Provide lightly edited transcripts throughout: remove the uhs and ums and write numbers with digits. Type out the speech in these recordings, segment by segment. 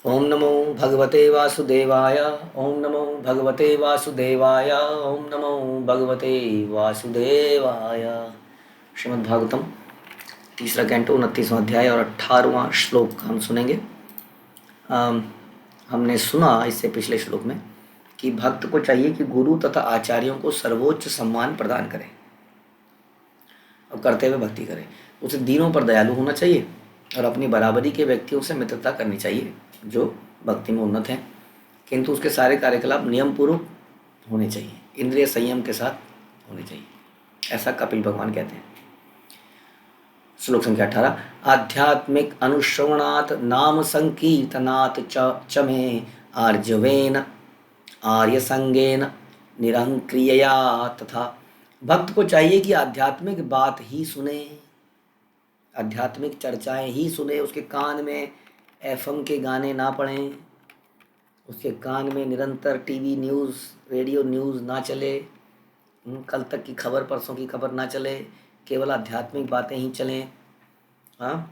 ओम नमो भगवते वासुदेवाय। ओम नमो भगवते वासुदेवाय। ओम नमो भगवते वासुदेवाय। श्रीमद्भागवतम तीसरा कैंटो 29वां अध्याय और 18वां श्लोक हम सुनेंगे। अम, हमने सुना इससे पिछले श्लोक में कि भक्त को चाहिए कि गुरु तथा आचार्यों को सर्वोच्च सम्मान प्रदान करें और करते हुए भक्ति करें। उसे दीनों पर दयालु होना चाहिए और अपनी बराबरी के व्यक्तियों से मित्रता करनी चाहिए जो भक्ति में उन्नत हैं, किंतु उसके सारे कार्यकलाप नियम पूर्वक होने चाहिए, इंद्रिय संयम के साथ होने चाहिए, ऐसा कपिल भगवान कहते हैं। श्लोक संख्या 18। आध्यात्मिक अनुश्रवणात् नाम संकीर्तनात् च मे आर्जवेन आर्य संगेन निरंक्रियया तथा। भक्त को चाहिए कि आध्यात्मिक बात ही सुने, आध्यात्मिक चर्चाएं ही सुने, उसके कान में एफएम के गाने ना पड़ें, उसके कान में निरंतर टीवी न्यूज़ रेडियो न्यूज़ ना चले, कल तक की खबर परसों की खबर ना चले, केवल आध्यात्मिक बातें ही चलें। हाँ,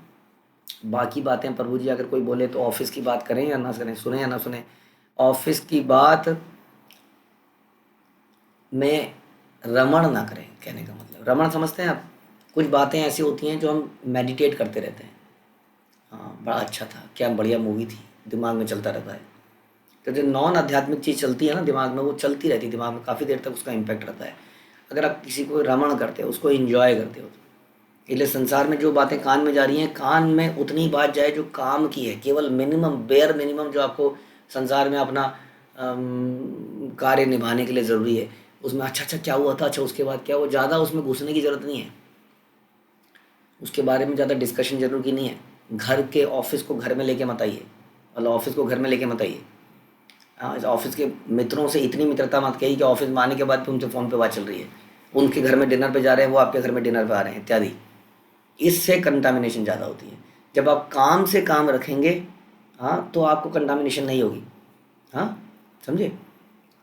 बाकी बातें प्रभु जी अगर कोई बोले तो ऑफिस की बात करें या ना करें, सुने या ना सुने, ऑफिस की बात में रमण ना करें। कहने का मतलब रमण समझते हैं आप? कुछ बातें ऐसी होती हैं जो हम मेडिटेट करते रहते हैं। हाँ, बड़ा अच्छा था, क्या बढ़िया मूवी थी, दिमाग में चलता रहता है। तो जो नॉन आध्यात्मिक चीज़ चलती है ना दिमाग में, वो चलती रहती है दिमाग में, काफ़ी देर तक उसका इम्पैक्ट रहता है। अगर आप किसी को रमण करते हो, उसको इंजॉय करते हो, इसलिए संसार में जो बातें कान में जा रही हैं, कान में उतनी बात जाए जो काम की है, केवल मिनिमम बेयर मिनिमम जो आपको संसार में अपना कार्य निभाने के लिए ज़रूरी है, उसमें अच्छा अच्छा क्या हुआ था, अच्छा उसके बाद क्या हुआ, ज़्यादा उसमें घुसने की ज़रूरत नहीं है, उसके बारे में ज़्यादा डिस्कशन जरूर की नहीं है। घर के ऑफिस को घर में लेके मत आइए, मतलब ऑफिस को घर में लेके मत आइए। हाँ, इस ऑफिस के मित्रों से इतनी मित्रता मत कहिए कि ऑफिस में आने के बाद भी उनसे फ़ोन पे बात चल रही है, उनके घर में डिनर पे जा रहे हैं, वो आपके घर में डिनर पे आ रहे हैं इत्यादि। इससे कंटामिनेशन ज़्यादा होती है। जब आप काम से काम रखेंगे, हाँ, तो आपको कंटामिनेशन नहीं होगी। हाँ, समझे?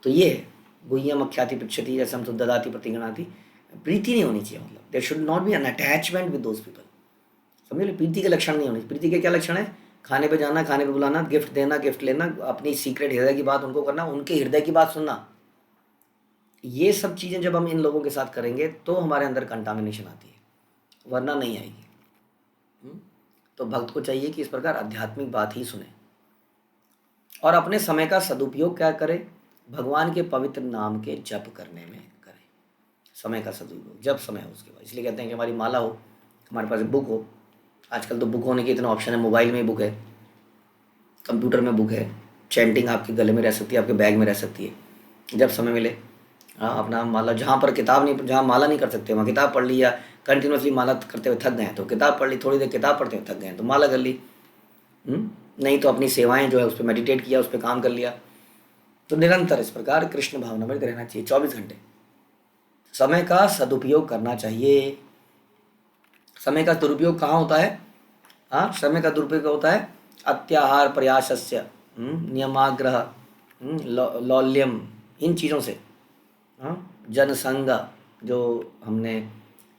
तो ये है गुह्यम अख्याति पृच्छति, जैसे हम ददाति प्रतिगणाति। प्रीति नहीं होनी चाहिए, मतलब there should not be an attachment with those people. समझ लो, प्रीति के लक्षण नहीं होने। प्रीति के क्या लक्षण है? खाने पे जाना, खाने पे बुलाना, गिफ्ट देना, गिफ्ट लेना, अपनी सीक्रेट हृदय की बात उनको करना, उनके हृदय की बात सुनना। ये सब चीज़ें जब हम इन लोगों के साथ करेंगे तो हमारे अंदर कंटामिनेशन आती है, वरना नहीं आएगी। तो भक्त को चाहिए कि इस प्रकार आध्यात्मिक बात ही सुने और अपने समय का सदुपयोग क्या करे? भगवान के पवित्र नाम के जप करने में करे। समय का सदुपयोग, जब समय हो उसके बाद। इसलिए कहते हैं कि हमारी माला हो, हमारे पास बुक हो। आजकल तो बुक होने के इतना ऑप्शन है, मोबाइल में ही बुक है, कंप्यूटर में बुक है, चैंटिंग आपके गले में रह सकती है, आपके बैग में रह सकती है, जब समय मिले। हाँ, अपना माला, जहाँ पर किताब नहीं, जहाँ माला नहीं कर सकते वहाँ किताब पढ़ ली, या कंटिन्यूसली माला करते हुए थक गए हैं तो किताब पढ़ ली, थोड़ी देर किताब पढ़ते हुए थक गए हैं तो माला कर ली। नहीं तो अपनी सेवाएं जो है उस पर मेडिटेट किया, उस पर काम कर लिया। तो निरंतर इस प्रकार कृष्ण भावना में रहना चाहिए 24 घंटे। समय का सदुपयोग करना चाहिए। समय का दुरुपयोग कहाँ होता है? हाँ, समय का दुरुपयोग होता है अत्याहार प्रयासस्य, नियमाग्रह, लौल्यम, इन चीज़ों से। हाँ, जनसंग, जो हमने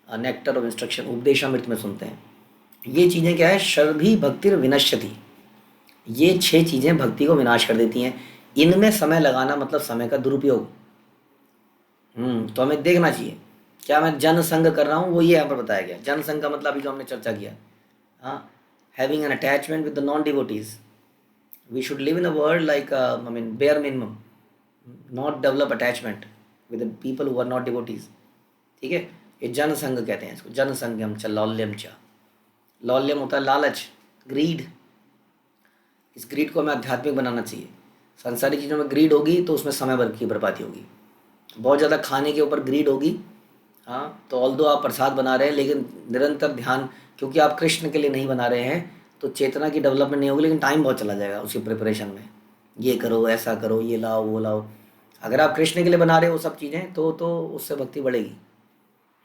नेक्टर ऑफ इंस्ट्रक्शन उपदेशामृत में सुनते हैं, ये चीज़ें क्या है? शर्भी भक्तिर विनश्यति, ये 6 चीज़ें भक्ति को विनाश कर देती हैं। इनमें समय लगाना मतलब समय का दुरुपयोग। तो हमें देखना चाहिए क्या मैं जनसंग कर रहा हूँ, वो ये यहाँ पर बताया गया। जनसंग का मतलब अभी जो हमने चर्चा किया, हाँ, having an attachment with the non devotees. We should live in a world like, I mean bare minimum, not develop attachment with the people who are not devotees. ठीक है, ये जनसंग कहते हैं इसको, जनसंगम च लौल्यम च। लौल्यम होता है लालच, ग्रीड। इस ग्रीड को हमें आध्यात्मिक बनाना चाहिए। संसारी चीज़ों में ग्रीड होगी तो उसमें समय भर की बर्बादी होगी। बहुत ज़्यादा खाने के ऊपर ग्रीड होगी, हाँ, तो ऑल्दो आप प्रसाद बना रहे हैं लेकिन निरंतर ध्यान, क्योंकि आप कृष्ण के लिए नहीं बना रहे हैं, तो चेतना की डेवलपमेंट नहीं होगी, लेकिन टाइम बहुत चला जाएगा उसकी प्रिपरेशन में। ये करो, ऐसा करो, ये लाओ, वो लाओ। अगर आप कृष्ण के लिए बना रहे हो वो सब चीज़ें तो उससे भक्ति बढ़ेगी।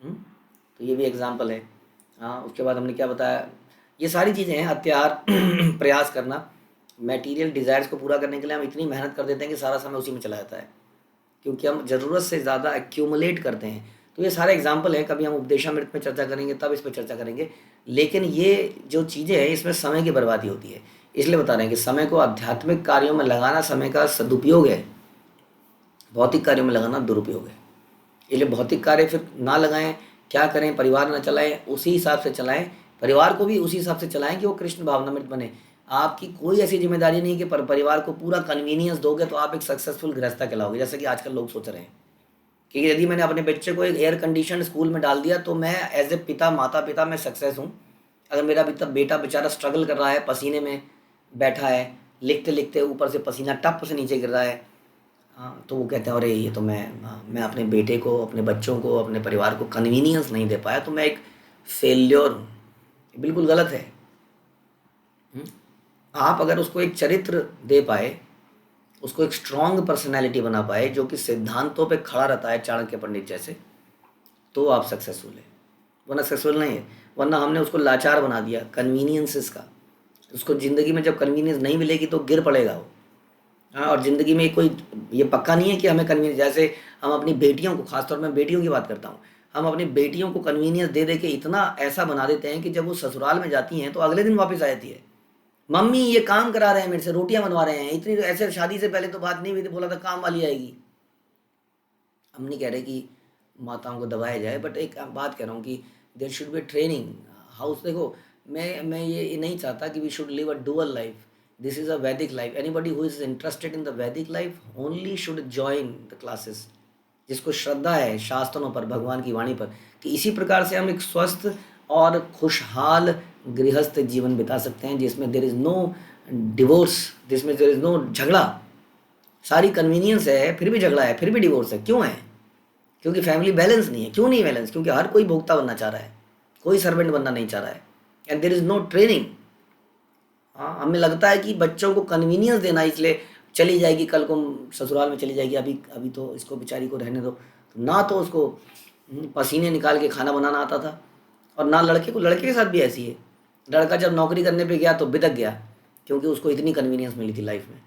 तो ये भी एग्जाम्पल है। हाँ, उसके बाद हमने क्या बताया? ये सारी चीज़ें हैं अत्याहार, प्रयास करना, मटेरियल डिज़ायर्स को पूरा करने के लिए हम इतनी मेहनत कर देते हैं कि सारा समय उसी में चला जाता है, क्योंकि हम ज़रूरत से ज़्यादा एक्यूमुलेट करते हैं। तो ये सारे एग्जाम्पल हैं, कभी हम उपदेशामृत में चर्चा करेंगे तब इस पर चर्चा करेंगे। लेकिन ये जो चीज़ें हैं इसमें समय की बर्बादी होती है। इसलिए बता रहे हैं कि समय को आध्यात्मिक कार्यों में लगाना समय का सदुपयोग है, भौतिक कार्यों में लगाना दुरुपयोग है। इसलिए भौतिक कार्य फिर ना लगाएं, क्या करें, परिवार ना चलाएं, उसी हिसाब से चलाएं, परिवार को भी उसी हिसाब से चलाएं कि वो कृष्ण भावनामृत बने। आपकी कोई ऐसी जिम्मेदारी नहीं कि परिवार को पूरा कन्वीनियंस दोगे तो आप एक सक्सेसफुल गृहस्था कहलाओगे, जैसे कि आजकल लोग सोच रहे हैं कि यदि मैंने अपने बच्चे को एक एयर कंडीशन स्कूल में डाल दिया तो मैं एज ए पिता, माता पिता, मैं सक्सेस हूँ। अगर मेरा बेटा बेचारा स्ट्रगल कर रहा है, पसीने में बैठा है, लिखते लिखते ऊपर से पसीना टप से नीचे गिर रहा है, हाँ, तो वो कहते हैं अरे ये तो मैं अपने बेटे को, अपने बच्चों को, अपने परिवार को कन्वीनियंस नहीं दे पाया तो मैं एक फेल्योर हूँ। ये बिल्कुल गलत है। आप अगर उसको एक चरित्र दे पाए, उसको एक स्ट्रॉन्ग पर्सनैलिटी बना पाए जो कि सिद्धांतों पे खड़ा रहता है, चाणक्य पंडित जैसे, तो आप सक्सेसफुल है, वरना सक्सेसफुल नहीं है। वरना हमने उसको लाचार बना दिया कन्वीनियंसेस का। उसको ज़िंदगी में जब कन्वीनियंस नहीं मिलेगी तो गिर पड़ेगा वो। हाँ, और ज़िंदगी में कोई ये पक्का नहीं है कि हमें कन्वीनियंस, जैसे हम अपनी बेटियों को, खासतौर में बेटियों की बात करता हूँ, हम अपनी बेटियों को कन्वीनियंस दे दे के इतना ऐसा बना देते हैं कि जब वो ससुराल में जाती हैं तो अगले दिन वापस आ जाती है, मम्मी ये काम करा रहे हैं मेरे से, रोटियां बनवा रहे हैं, इतनी ऐसे शादी से पहले तो बात नहीं हुई थी, बोला था काम वाली आएगी। हम नहीं कह रहे कि माताओं को दबाया जाए, बट एक बात कह रहा हूँ कि there should be training house. देखो, मैं ये नहीं चाहता कि we should live a dual life, this is a Vedic life. Anybody who is interested in the Vedic life only should join the classes. जिसको श्रद्धा है शास्त्रों पर, भगवान की वाणी पर, कि इसी प्रकार से हम एक स्वस्थ और खुशहाल गृहस्थ जीवन बिता सकते हैं जिसमें देर इज़ नो डिवोर्स, जिसमें देर इज़ नो झगड़ा। सारी कन्वीनियंस है फिर भी झगड़ा है, फिर भी डिवोर्स है। क्यों है? क्योंकि फैमिली बैलेंस नहीं है। क्यों नहीं बैलेंस? क्योंकि हर कोई भोक्ता बनना चाह रहा है, कोई सर्वेंट बनना नहीं चाह रहा है, and there is no training. हाँ, हमें लगता है कि बच्चों को कन्वीनियंस देना, इसलिए चली जाएगी कल को ससुराल में चली जाएगी, अभी अभी तो इसको बेचारी को रहने दो। तो ना तो उसको पसीने निकाल के खाना बनाना आता था, और ना लड़के को। लड़के के साथ भी ऐसी है, लड़का जब नौकरी करने पे गया तो बिदक गया क्योंकि उसको इतनी कन्वीनियंस मिली थी लाइफ में।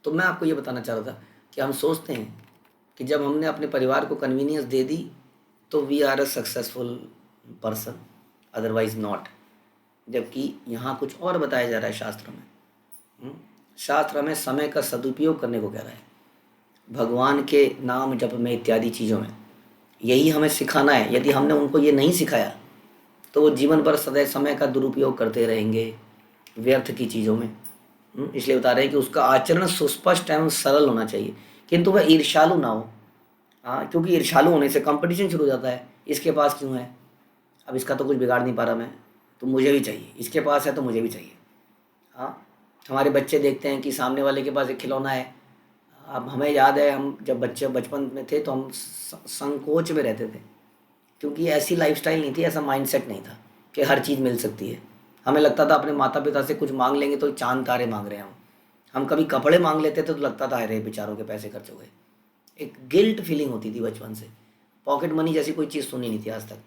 तो मैं आपको ये बताना चाह रहा था कि हम सोचते हैं कि जब हमने अपने परिवार को कन्वीनियंस दे दी तो we are a successful person, otherwise not. जबकि यहाँ कुछ और बताया जा रहा है शास्त्र में। शास्त्र हमें समय का सदुपयोग करने को कह रहा है, भगवान के नाम जप में इत्यादि चीज़ों में। यही हमें सिखाना है। यदि हमने उनको ये नहीं सिखाया तो वो जीवन भर सदैव समय का दुरुपयोग करते रहेंगे व्यर्थ की चीज़ों में। इसलिए बता रहे हैं कि उसका आचरण सुस्पष्ट एवं सरल होना चाहिए, किंतु वह ईर्ष्यालु ना हो। हाँ, क्योंकि ईर्ष्यालु होने से कंपटीशन शुरू हो जाता है। इसके पास क्यों है, अब इसका तो कुछ बिगाड़ नहीं पा रहा मैं, तो मुझे भी चाहिए। इसके पास है तो मुझे भी चाहिए। हाँ, हमारे बच्चे देखते हैं कि सामने वाले के पास एक खिलौना है। अब हमें याद है, हम जब बचपन में थे तो हम संकोच में रहते थे, क्योंकि ऐसी लाइफस्टाइल नहीं थी, ऐसा माइंडसेट नहीं था कि हर चीज़ मिल सकती है। हमें लगता था अपने माता पिता से कुछ मांग लेंगे तो चांद तारे मांग रहे हैं हम कभी कपड़े मांग लेते थे तो लगता था अरे बेचारों के पैसे खर्च हो गए। एक गिल्ट फीलिंग होती थी बचपन से। पॉकेट मनी जैसी कोई चीज़ सुनी नहीं थी आज तक।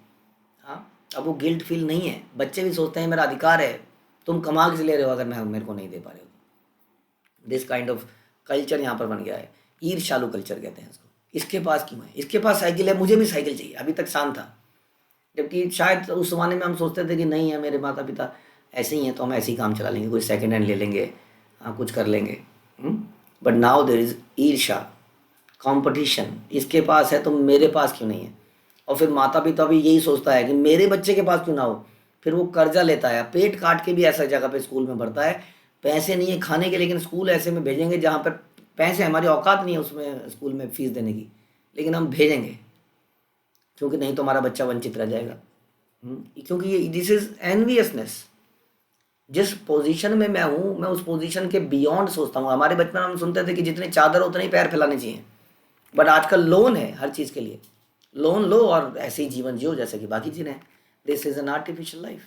हाँ, अब वो गिल्ट फील नहीं है। बच्चे भी सोचते हैं मेरा अधिकार है, तुम कमा के ले रहे हो अगर मैं मेरे को नहीं दे पा रहे हो। दिस काइंड ऑफ कल्चर यहाँ पर बन गया है, ईर्ष्यालु कल्चर कहते हैं इसको। इसके पास क्यों है, इसके पास साइकिल है, मुझे भी साइकिल चाहिए। अभी तक शांत था, जबकि शायद उस ज़माने में हम सोचते थे कि नहीं है, मेरे माता पिता ऐसे ही हैं तो हम ऐसे ही काम चला लेंगे, कोई सेकेंड हैंड ले लेंगे, हाँ कुछ कर लेंगे। बट नाउ देर इज़ ईर्ष्या, कंपटीशन। इसके पास है तो मेरे पास क्यों नहीं है। और फिर माता पिता भी यही सोचता है कि मेरे बच्चे के पास क्यों ना हो। फिर वो कर्जा लेता है, पेट काट के भी ऐसा जगह पे स्कूल में भरता है। पैसे नहीं है खाने के, लेकिन स्कूल ऐसे में भेजेंगे जहाँ पर पैसे, हमारी औकात नहीं है उसमें स्कूल में फीस देने की, लेकिन हम भेजेंगे क्योंकि नहीं तो हमारा बच्चा वंचित रह जाएगा। क्योंकि ये दिस इज एनवियसनेस। जिस पोजीशन में मैं हूँ, मैं उस पोजीशन के बियॉन्ड सोचता हूँ। हमारे बचपन में हम सुनते थे कि जितने चादर उतने ही पैर फैलाने चाहिए, बट आजकल लोन है हर चीज़ के लिए। लोन लो और ऐसे ही जीवन जियो जैसे कि बाकी जिन्हें। This is an artificial life.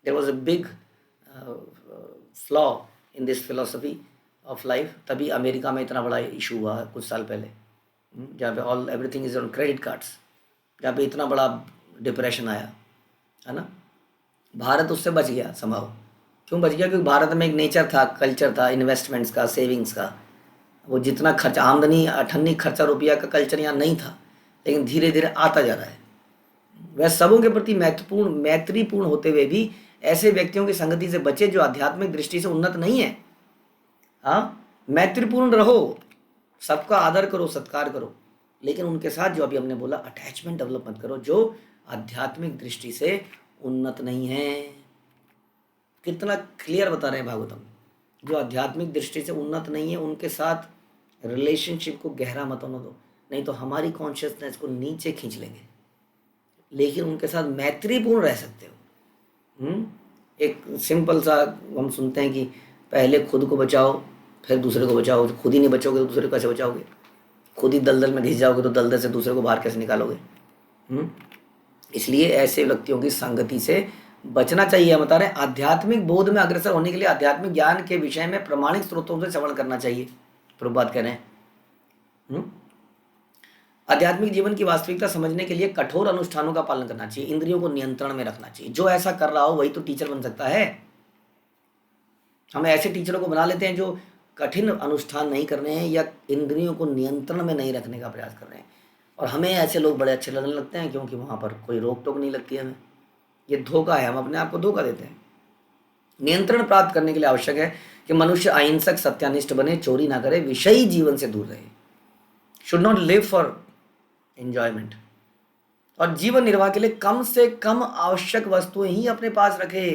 There was a big flaw in this philosophy of life. तभी अमेरिका में इतना बड़ा इशू हुआ कुछ साल पहले, जहाँ पे everything is on credit cards, जहाँ पे इतना बड़ा डिप्रेशन आया है ना। भारत उससे बच गया संभव। क्यों बच गया? क्योंकि भारत में एक नेचर था, कल्चर था इन्वेस्टमेंट्स का, सेविंग्स का। वो जितना खर्च, आमदनी अठन्नी खर्चा रुपया का कल्चर यहाँ नहीं था, लेकिन धीरे धीरे आता जा रहा है। वह सबों के प्रति मैत्रीपूर्ण होते हुए भी ऐसे व्यक्तियों की संगति से बचे जो आध्यात्मिक दृष्टि से उन्नत नहीं है। हाँ, मैत्रीपूर्ण रहो, सबका आदर करो, सत्कार करो, लेकिन उनके साथ जो अभी हमने बोला अटैचमेंट डेवलप मत करो जो आध्यात्मिक दृष्टि से उन्नत नहीं है। कितना क्लियर बता रहे हैं भागवतम। जो आध्यात्मिक दृष्टि से उन्नत नहीं है उनके साथ रिलेशनशिप को गहरा मत होने दो, नहीं तो हमारी कॉन्शियसनेस को नीचे खींच लेंगे। लेकिन उनके साथ मैत्रीपूर्ण रह सकते हो। एक सिंपल सा हम सुनते हैं कि पहले खुद को बचाओ फिर दूसरे को बचाओ। खुद ही नहीं बचोगे तो दूसरे को कैसे बचाओगे? खुद ही दलदल में घिस जाओगे तो दलदल से दूसरे को बाहर कैसे निकालोगे? इसलिए ऐसे व्यक्तियों की संगति से बचना चाहिए। हम बता रहे हैं आध्यात्मिक बोध में अग्रसर होने के लिए आध्यात्मिक ज्ञान के विषय में प्रमाणिक स्रोतों से श्रवण करना चाहिए। प्रभुपाद कह रहे हैं आध्यात्मिक जीवन की वास्तविकता समझने के लिए कठोर अनुष्ठानों का पालन करना चाहिए, इंद्रियों को नियंत्रण में रखना चाहिए। जो ऐसा कर रहा हो वही तो टीचर बन सकता है। हम ऐसे टीचरों को बना लेते हैं जो कठिन अनुष्ठान नहीं कर रहे हैं या इंद्रियों को नियंत्रण में नहीं रखने का प्रयास कर रहे हैं, और हमें ऐसे लोग बड़े अच्छे लगने लगते हैं क्योंकि वहाँ पर कोई रोक टोक नहीं लगती है हमें। ये धोखा है, हम अपने आप को धोखा देते हैं। नियंत्रण प्राप्त करने के लिए आवश्यक है कि मनुष्य अहिंसक, सत्यानिष्ठ बने, चोरी ना करे, विषयी जीवन से दूर रहे। Should not live for enjoyment, और जीवन निर्वाह के लिए कम से कम आवश्यक वस्तुएं ही अपने पास रखे।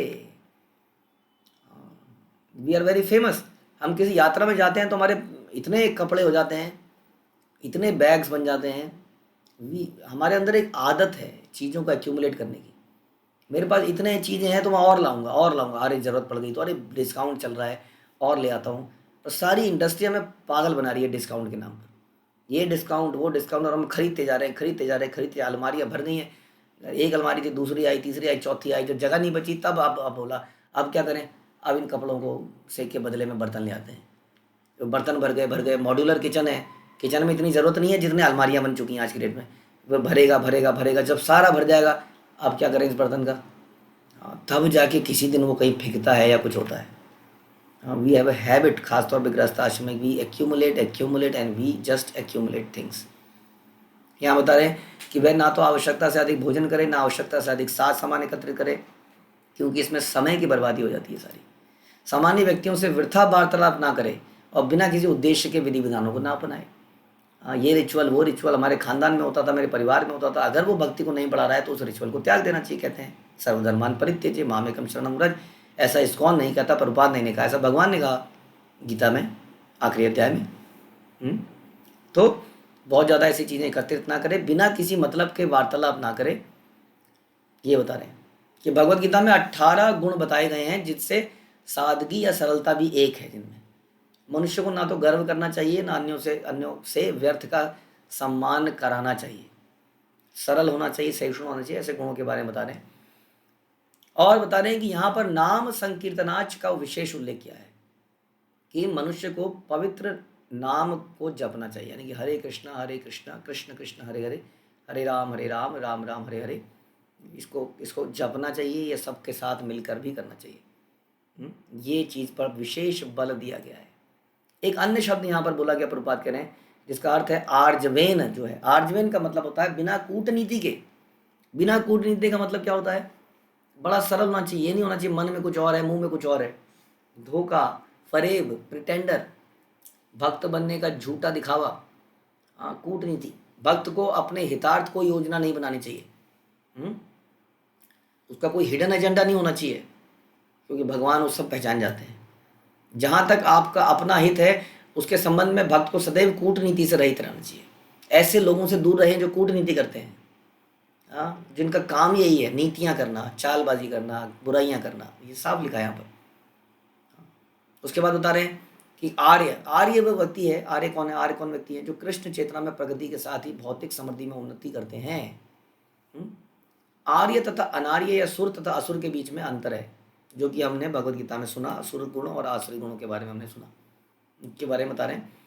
We are very famous. हम किसी यात्रा में जाते हैं तो हमारे इतने कपड़े हो जाते हैं, इतने बैग्स बन जाते हैं। हमारे अंदर एक आदत है चीज़ों को एक्यूमुलेट करने की। मेरे पास इतने चीज़ें हैं तो मैं और लाऊंगा, अरे ज़रूरत पड़ गई तो अरे डिस्काउंट चल रहा है और ले आता हूँ। और सारी इंडस्ट्री हमें पागल बना रही है डिस्काउंट के नाम पर। ये डिस्काउंट वो डिस्काउंट, और हम खरीदते जा रहे हैं। अलमारियाँ भर गई हैं। एक अलमारी थी, दूसरी आई, तीसरी आई, चौथी आई। जब जगह नहीं बची तब अब बोला अब क्या करें, अब इन कपड़ों को से के बदले में बर्तन ले आते हैं। तो बर्तन भर गए। मॉड्यूलर किचन है, किचन में इतनी ज़रूरत नहीं है जितने अलमारियाँ बन चुकी हैं आज की डेट में। वो भरेगा, जब सारा भर जाएगा अब क्या करें इस बर्तन का? तब जाके किसी दिन वो कहीं फेंकता है या कुछ होता है। वी हैव अ हैबिट, खासतौर पर गृहस्थ आश्रम में, we accumulate and we just accumulate things. यहाँ बता रहे हैं कि वह ना तो आवश्यकता से अधिक भोजन करे, ना आवश्यकता से अधिक साज सामान एकत्रित करे, क्योंकि इसमें समय की बर्बादी हो जाती है सारी। सामान्य व्यक्तियों से वृथा वार्तालाप ना करे और बिना किसी उद्देश्य के विधि विधानों को ना अपनाए। ये रिचुअल वो रिचुअल हमारे खानदान में होता था, मेरे परिवार में होता था, अगर वो भक्ति को नहीं बढ़ा रहा है तो उस रिचुअल को त्याग देना चाहिए। कहते हैं सर्वधर्मान परित्यज्य मामेकम शरणम व्रज। ऐसा इस्कॉन नहीं कहता, प्रभुपाद नहीं कहा, ऐसा भगवान ने कहा गीता में आखिरी अध्याय में। तो बहुत ज़्यादा ऐसी चीज़ें एकत्रित ना करें, बिना किसी मतलब के वार्तालाप ना करें। ये बता रहे हैं कि भगवत गीता में 18 गुण बताए गए हैं जिससे सादगी या सरलता भी एक है, जिनमें मनुष्य को ना तो गर्व करना चाहिए, ना अन्यों से व्यर्थ का सम्मान कराना चाहिए, सरल होना चाहिए, सहिष्णु होना चाहिए। ऐसे गुणों के बारे में बता रहे हैं। और बता रहे हैं कि यहाँ पर नाम संकीर्तनाच का विशेष उल्लेख किया है कि मनुष्य को पवित्र नाम को जपना चाहिए, यानी कि हरे कृष्णा कृष्ण कृष्ण हरे हरे, हरे राम राम राम हरे हरे। इसको जपना चाहिए, ये सबके साथ मिलकर भी करना चाहिए। ये चीज़ पर विशेष बल दिया गया है। एक अन्य शब्द यहाँ पर बोला गया, प्रभुपाद कह रहे हैं, जिसका अर्थ है आर्जवेन। जो है आर्जवेन का मतलब होता है बिना कूटनीति के। बिना कूटनीति का मतलब क्या होता है? बड़ा सरल होना चाहिए। ये नहीं होना चाहिए मन में कुछ और है मुंह में कुछ और है। धोखा, फरेब, प्रिटेंडर, भक्त बनने का झूठा दिखावा, कूटनीति। भक्त को अपने हितार्थ को योजना नहीं बनानी चाहिए। उसका कोई हिडन एजेंडा नहीं होना चाहिए, क्योंकि भगवान वो सब पहचान जाते हैं। जहाँ तक आपका अपना हित है उसके संबंध में भक्त को सदैव कूटनीति से रहित रहना चाहिए। ऐसे लोगों से दूर रहें जो कूटनीति करते हैं, जिनका काम यही है नीतियाँ करना, चालबाजी करना, बुराइयाँ करना। ये साफ लिखा है यहाँ पर। उसके बाद बता रहे हैं कि आर्य वह व्यक्ति है। आर्य कौन है? आर्य कौन व्यक्ति है? जो कृष्ण चेतना में प्रगति के साथ ही भौतिक समृद्धि में उन्नति करते हैं। आर्य तथा अनार्य या सुर तथा असुर के बीच में अंतर है, जो कि हमने भगवत गीता में सुना। असुर गुण और आसुरी गुणों के बारे में हमने सुना, इनके बारे में बता रहे हैं।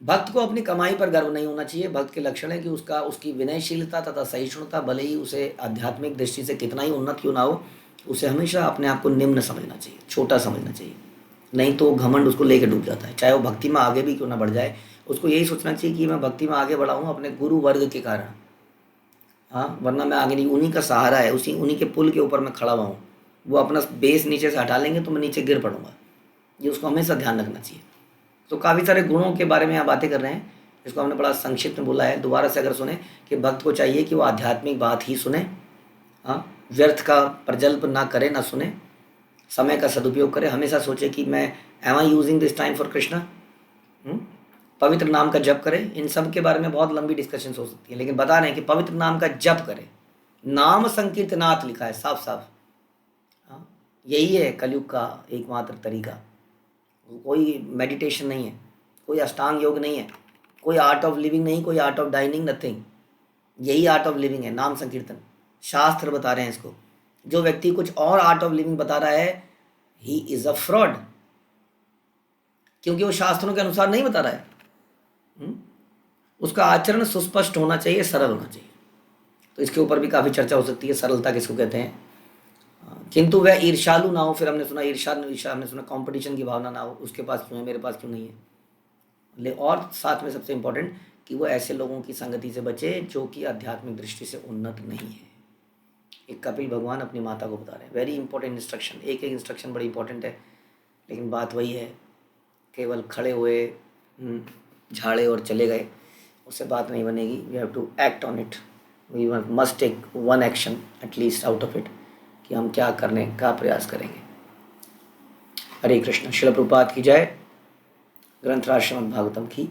भक्त को अपनी कमाई पर गर्व नहीं होना चाहिए। भक्त के लक्षण है कि उसकी विनयशीलता तथा सहिष्णुता, भले ही उसे आध्यात्मिक दृष्टि से कितना ही उन्नत क्यों ना हो, उसे हमेशा अपने आप को निम्न समझना चाहिए, छोटा समझना चाहिए। नहीं तो घमंड उसको लेकर डूब जाता है। चाहे वो भक्ति में आगे भी क्यों ना बढ़ जाए, उसको यही सोचना चाहिए कि मैं भक्ति में आगे बढ़ा हूँ अपने गुरु वर्ग के कारण, हाँ, वरना मैं आगे नहीं, उन्हीं का सहारा है, उन्हीं के पुल के ऊपर मैं खड़ा हुआ हूँ। वो अपना बेस नीचे से हटा लेंगे तो मैं नीचे गिर पड़ूंगा। ये उसको हमेशा ध्यान रखना चाहिए। तो काफ़ी सारे गुणों के बारे में यहाँ बातें कर रहे हैं, इसको हमने बड़ा संक्षिप्त में बोला है। दोबारा से अगर सुने कि भक्त को चाहिए कि वो आध्यात्मिक बात ही सुने, हाँ, व्यर्थ का प्रजल्प ना करे, ना सुने, समय का सदुपयोग करे, हमेशा सोचे कि मैं am I using this time for Krishna, पवित्र नाम का जप करे। इन सब के बारे में बहुत लंबी डिस्कशन हो सकती है, लेकिन बता रहे हैं कि पवित्र नाम का जप करे। नाम संकीर्तनाथ लिखा है साफ साफ। हाँ, यही है कलयुग का एकमात्र तरीका। कोई मेडिटेशन नहीं है, कोई अष्टांग योग नहीं है, कोई आर्ट ऑफ लिविंग नहीं, कोई आर्ट ऑफ डाइनिंग, नथिंग। यही आर्ट ऑफ लिविंग है, नाम संकीर्तन। शास्त्र बता रहे हैं इसको। जो व्यक्ति कुछ और आर्ट ऑफ लिविंग बता रहा है, ही इज अ फ्रॉड, क्योंकि वो शास्त्रों के अनुसार नहीं बता रहा है। उसका आचरण सुस्पष्ट होना चाहिए, सरल होना चाहिए। तो इसके ऊपर भी काफ़ी चर्चा हो सकती है, सरलता किसको कहते हैं। किंतु वह ईर्ष्यालु ना हो, फिर हमने सुना ईर्ष्या, हमने सुना कंपटीशन की भावना ना हो, उसके पास क्यों है, मेरे पास क्यों नहीं है। और साथ में सबसे इम्पोर्टेंट कि वो ऐसे लोगों की संगति से बचे जो कि आध्यात्मिक दृष्टि से उन्नत नहीं है। एक कपिल भगवान अपनी माता को बता रहे हैं, वेरी इंपॉर्टेंट इंस्ट्रक्शन। एक एक इंस्ट्रक्शन बड़ी इंपॉर्टेंट है, लेकिन बात वही है, केवल खड़े हुए झाड़े और चले गए, उससे बात नहीं बनेगी। We have to act on it, we must take one action at least out of it, कि हम क्या करने का प्रयास करेंगे। हरे कृष्ण। श्रील प्रभुपाद की जय। ग्रंथराज श्रीमद् भागवतम की